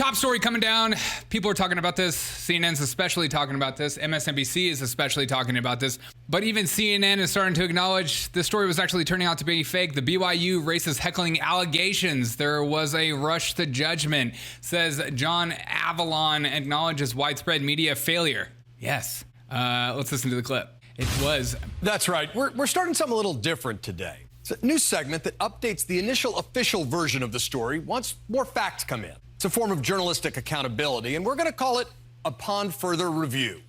Top story coming down. People are talking about this. CNN's especially talking about this. MSNBC is especially talking about this. But even CNN is starting to acknowledge this story was actually turning out to be fake. The BYU racist heckling allegations. There was a rush to judgment, says John Avalon, acknowledges widespread media failure. Yes. Let's listen to the clip. It was. That's right. We're starting something a little different today. It's a new segment that updates the initial official version of the story once more facts come in. It's a form of journalistic accountability, and we're going to call it Upon Further Review.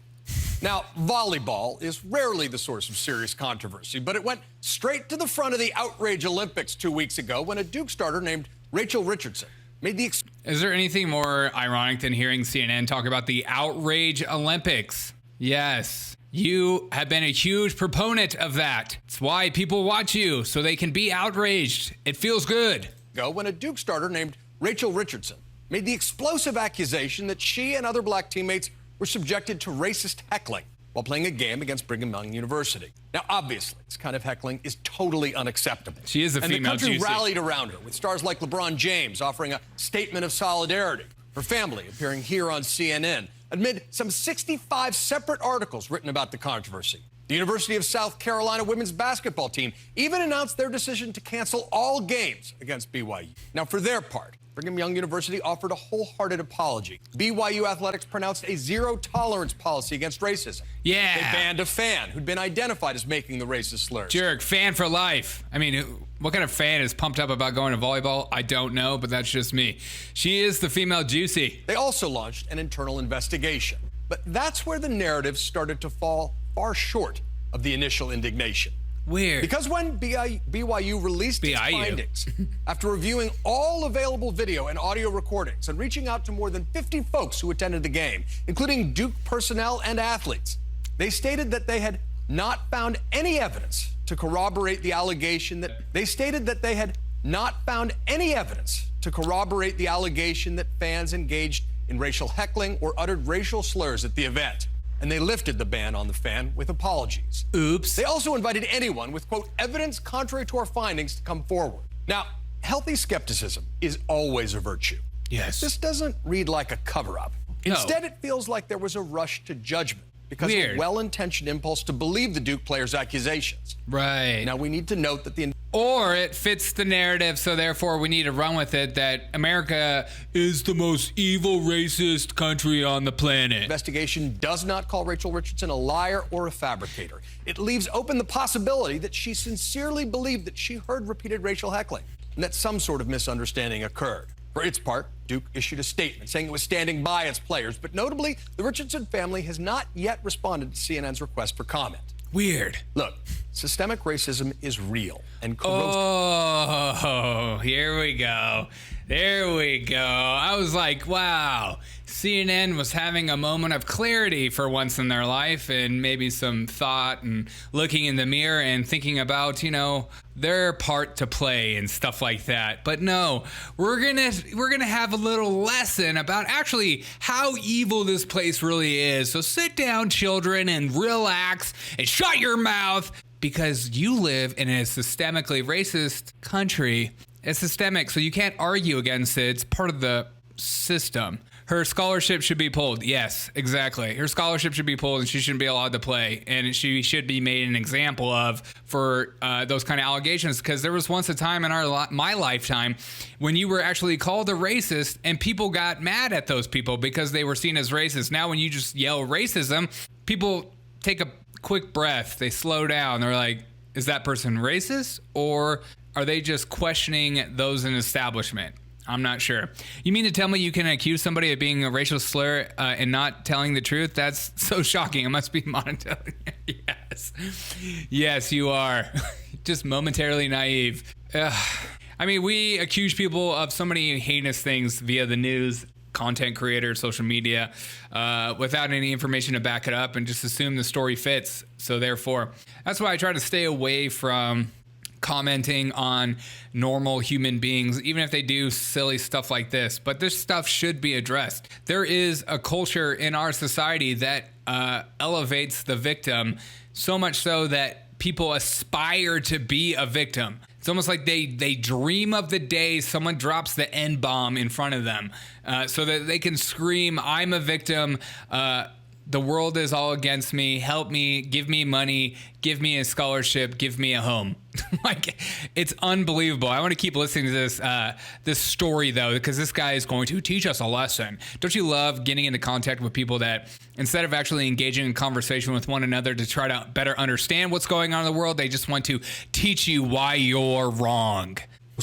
Now, volleyball is rarely the source of serious controversy, but it went straight to the front of the outrage Olympics 2 weeks ago when a Duke starter named Rachel Richardson made the... Is there anything more ironic than hearing CNN talk about the outrage Olympics? Yes. You have been a huge proponent of that. It's why people watch you, so they can be outraged. It feels good. When a Duke starter named Rachel Richardson made the explosive accusation that she and other black teammates were subjected to racist heckling while playing a game against Brigham Young University. Now, obviously, this kind of heckling is totally unacceptable. She is a female And the country juicy. rallied around her, with stars like LeBron James offering a statement of solidarity, her family appearing here on CNN, amid some 65 separate articles written about the controversy. The University of South Carolina women's basketball team even announced their decision to cancel all games against BYU. Now, for their part, Brigham Young University offered a wholehearted apology. BYU athletics pronounced a zero-tolerance policy against racism. Yeah. They banned a fan who'd been identified as making the racist slurs. Jerk, fan for life. I mean, what kind of fan is pumped up about going to volleyball? I don't know, but that's just me. She is the female juicy. They also launched an internal investigation. But that's where the narrative started to fall far short of the initial indignation. Weird. Because when BYU released its findings, after reviewing all available video and audio recordings and reaching out to more than 50 folks who attended the game, including Duke personnel and athletes, they stated that they had not found any evidence to corroborate the allegation that fans engaged in racial heckling or uttered racial slurs at the event. And they lifted the ban on the fan with apologies. Oops. They also invited anyone with, quote, evidence contrary to our findings to come forward. Now, healthy skepticism is always a virtue. Yes. This doesn't read like a cover-up. No. Instead, it feels like there was a rush to judgment because of Weird. a well-intentioned impulse to believe the Duke player's accusations. Right. Now, we need to note that Or it fits the narrative, so therefore we need to run with it that America is the most evil, racist country on the planet. investigation does not call Rachel Richardson a liar or a fabricator. It leaves open the possibility that she sincerely believed that she heard repeated racial heckling and that some sort of misunderstanding occurred. For its part, Duke issued a statement saying it was standing by its players, but notably, the Richardson family has not yet responded to CNN's request for comment. Weird. Look, systemic racism is real and corrodes. Oh, here we go. There we go. I was like, wow, CNN was having a moment of clarity for once in their life and maybe some thought and looking in the mirror and thinking about, their part to play and stuff like that. But no, we're gonna have a little lesson about actually how evil this place really is. So sit down, children, and relax and shut your mouth because you live in a systemically racist country. It's systemic, so you can't argue against it. It's part of the system. Her scholarship should be pulled. Yes, exactly. Her scholarship should be pulled and she shouldn't be allowed to play. And she should be made an example of for those kind of allegations. Because there was once a time in my lifetime when you were actually called a racist and people got mad at those people because they were seen as racist. Now when you just yell racism, people take a quick breath. They slow down. They're like, is that person racist? Or are they just questioning those in establishment? I'm not sure. You mean to tell me you can accuse somebody of being a racial slur and not telling the truth? That's so shocking. It must be monotone. Yes. Yes, you are. Just momentarily naive. I mean, we accuse people of so many heinous things via the news, content creators, social media, without any information to back it up and just assume the story fits. So therefore, that's why I try to stay away from commenting on normal human beings, even if they do silly stuff like this. But this stuff should be addressed. There is a culture in our society that elevates the victim so much so that people aspire to be a victim. It's almost like they dream of the day someone drops the N-bomb in front of them so that they can scream, I'm a victim. The world is all against me. Help me. Give me money. Give me a scholarship. Give me a home. Like, it's unbelievable. I want to keep listening to this story, though, because this guy is going to teach us a lesson. Don't you love getting into contact with people that, instead of actually engaging in conversation with one another to try to better understand what's going on in the world, they just want to teach you why you're wrong?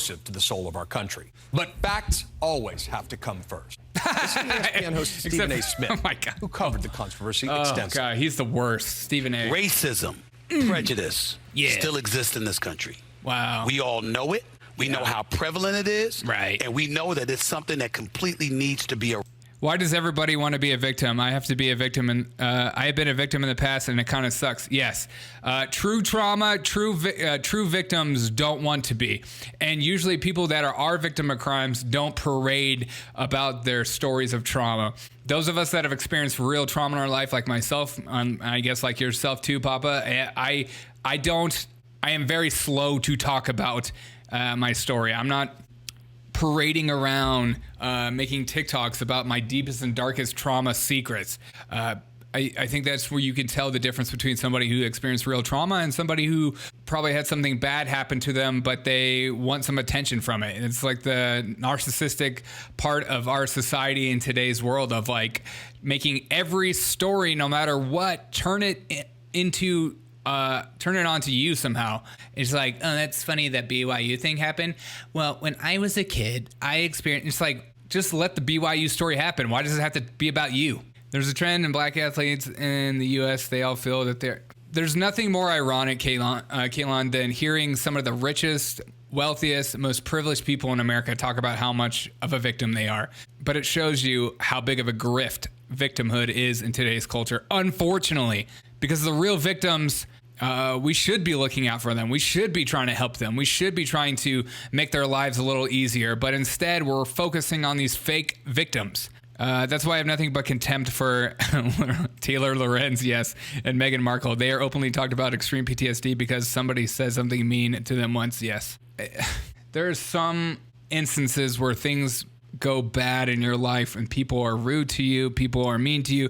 To the soul of our country. But facts always have to come first. This is ESPN host Stephen A. Smith, oh my God, who covered the controversy extensively. Oh, God, he's the worst. Stephen A. Racism, prejudice still exists in this country. Wow. We all know it. We know how prevalent it is. Right. And we know that it's something that completely needs to be Why does everybody want to be a victim? I have to be a victim, and I have been a victim in the past, and it kind of sucks. Yes, true trauma, true victims don't want to be, and usually people that are victim of crimes don't parade about their stories of trauma. Those of us that have experienced real trauma in our life, like myself, I guess like yourself too, Papa. I am very slow to talk about my story. I'm not parading around, making TikToks about my deepest and darkest trauma secrets. I think that's where you can tell the difference between somebody who experienced real trauma and somebody who probably had something bad happen to them, but they want some attention from it. It's like the narcissistic part of our society in today's world of like making every story, no matter what, turn it onto you somehow. It's like, oh, that's funny that BYU thing happened. Well, when I was a kid, I experienced, it's like, just let the BYU story happen. Why does it have to be about you? There's a trend in black athletes in the U.S. They all feel that there's nothing more ironic, Kaylon, than hearing some of the richest, wealthiest, most privileged people in America talk about how much of a victim they are. But it shows you how big of a grift victimhood is in today's culture, unfortunately, because the real victims, we should be looking out for them. We should be trying to help them. We should be trying to make their lives a little easier. But instead, we're focusing on these fake victims. That's why I have nothing but contempt for Taylor Lorenz, yes, and Meghan Markle. They are openly talked about extreme PTSD because somebody says something mean to them once, yes. There are some instances where things go bad in your life and people are rude to you, people are mean to you.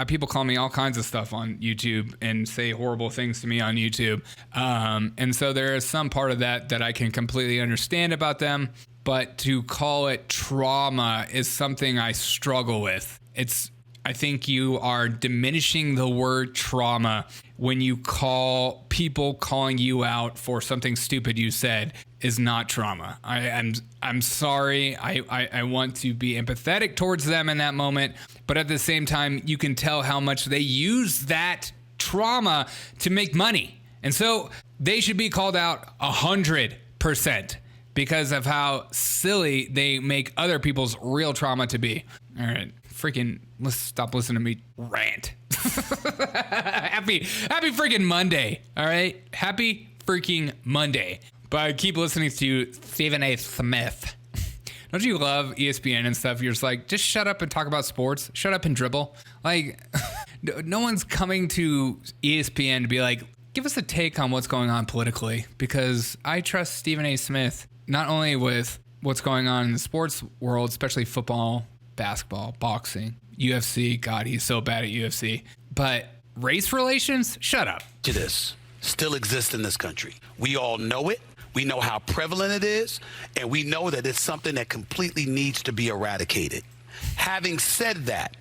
People call me all kinds of stuff on YouTube and say horrible things to me on YouTube. And so there is some part of that I can completely understand about them. But to call it trauma is something I struggle with. I think you are diminishing the word trauma when you call people calling you out for something stupid you said is not trauma. I'm sorry. I want to be empathetic towards them in that moment. But at the same time, you can tell how much they use that trauma to make money. And so they should be called out 100%. Because of how silly they make other people's real trauma to be. All right, let's stop listening to me rant. Happy freaking Monday, all right? Happy freaking Monday. But keep listening to Stephen A. Smith. Don't you love ESPN and stuff? You're just like, just shut up and talk about sports. Shut up and dribble. Like, no one's coming to ESPN to be like, give us a take on what's going on politically. Because I trust Stephen A. Smith. Not only with what's going on in the sports world, especially football, basketball, boxing, UFC. God, he's so bad at UFC. But race relations? Shut up. Prejudice still exists in this country. We all know it. We know how prevalent it is. And we know that it's something that completely needs to be eradicated. Having said that,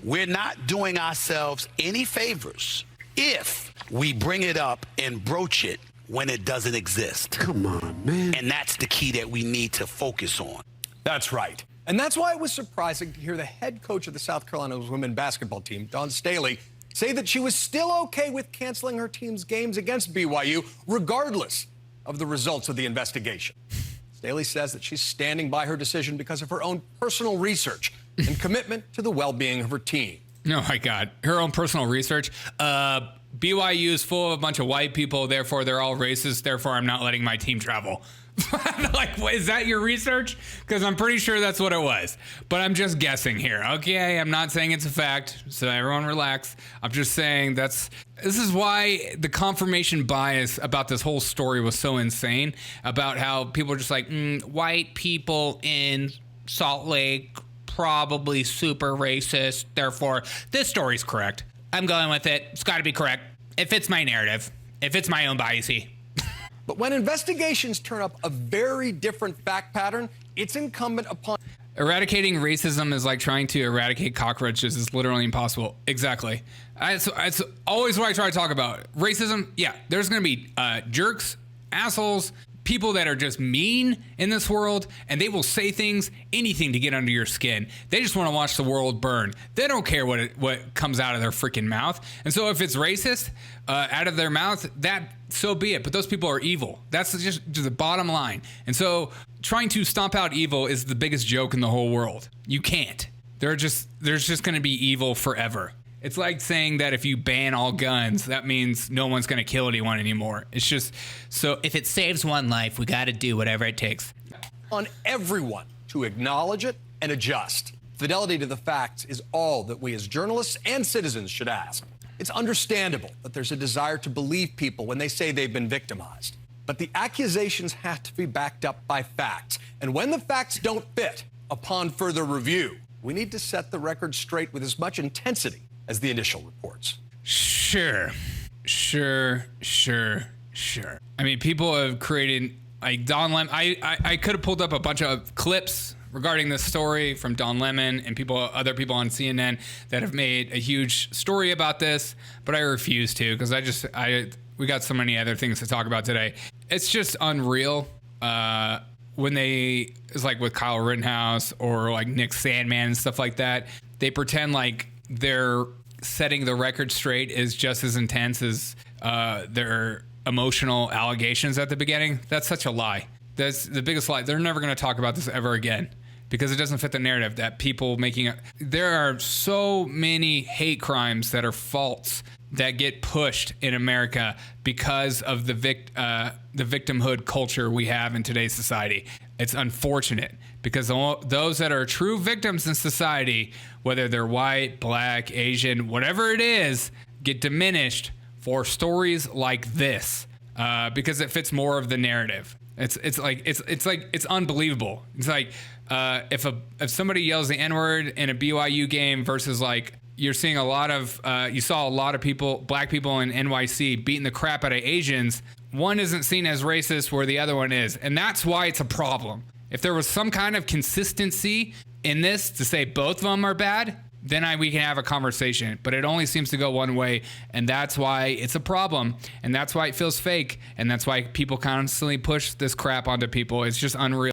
we're not doing ourselves any favors if we bring it up and broach it when it doesn't exist. Come on, man. And that's the key that we need to focus on. That's right. And that's why it was surprising to hear the head coach of the South Carolina women's basketball team, Dawn Staley, say that she was still okay with canceling her team's games against BYU, regardless of the results of the investigation. Staley says that she's standing by her decision because of her own personal research and commitment to the well-being of her team. Oh, my God. Her own personal research. BYU is full of a bunch of white people, therefore they're all racist, therefore I'm not letting my team travel. Like, is that your research? Because I'm pretty sure that's what it was. But I'm just guessing here. Okay, I'm not saying it's a fact, so everyone relax. I'm just saying this is why the confirmation bias about this whole story was so insane, about how people are just like, white people in Salt Lake, probably super racist, therefore this story's correct. I'm going with it. It's got to be correct. It fits my narrative. It fits my own biasy. But when investigations turn up a very different fact pattern, it's incumbent upon... Eradicating racism is like trying to eradicate cockroaches. It's literally impossible. Exactly. It's always what I try to talk about. Racism, yeah, there's going to be jerks, assholes, people that are just mean in this world, and they will say things, anything to get under your skin. They just want to watch the world burn. They don't care what comes out of their freaking mouth. And so if it's racist out of their mouth, that so be it. But those people are evil. That's just the bottom line. And so trying to stomp out evil is the biggest joke in the whole world. You can't. There's just going to be evil forever. It's like saying that if you ban all guns, that means no one's going to kill anyone anymore. It's just, so if it saves one life, we got to do whatever it takes. On everyone to acknowledge it and adjust. Fidelity to the facts is all that we as journalists and citizens should ask. It's understandable that there's a desire to believe people when they say they've been victimized. But the accusations have to be backed up by facts. And when the facts don't fit, upon further review, we need to set the record straight with as much intensity as the initial reports. Sure. I mean, people have created, like Don Lemon. I could have pulled up a bunch of clips regarding this story from Don Lemon and other people on CNN that have made a huge story about this, but I refuse to because we got so many other things to talk about today. It's just unreal. When it's like with Kyle Rittenhouse or like Nick Sandman and stuff like that, they pretend like they're setting the record straight is just as intense as their emotional allegations at the beginning. That's such a lie. That's the biggest lie. They're never going to talk about this ever again because it doesn't fit the narrative that people there are so many hate crimes that are false that get pushed in America because of the victimhood culture we have in today's society. It's unfortunate because those that are true victims in society, whether they're white, black, Asian, whatever it is, get diminished for stories like this because it fits more of the narrative. It's unbelievable. It's like if somebody yells the N-word in a BYU game versus like you're seeing you saw a lot of people, black people in NYC beating the crap out of Asians. One isn't seen as racist where the other one is. And that's why it's a problem. If there was some kind of consistency in this to say both of them are bad, then we can have a conversation. But it only seems to go one way. And that's why it's a problem. And that's why it feels fake. And that's why people constantly push this crap onto people. It's just unreal.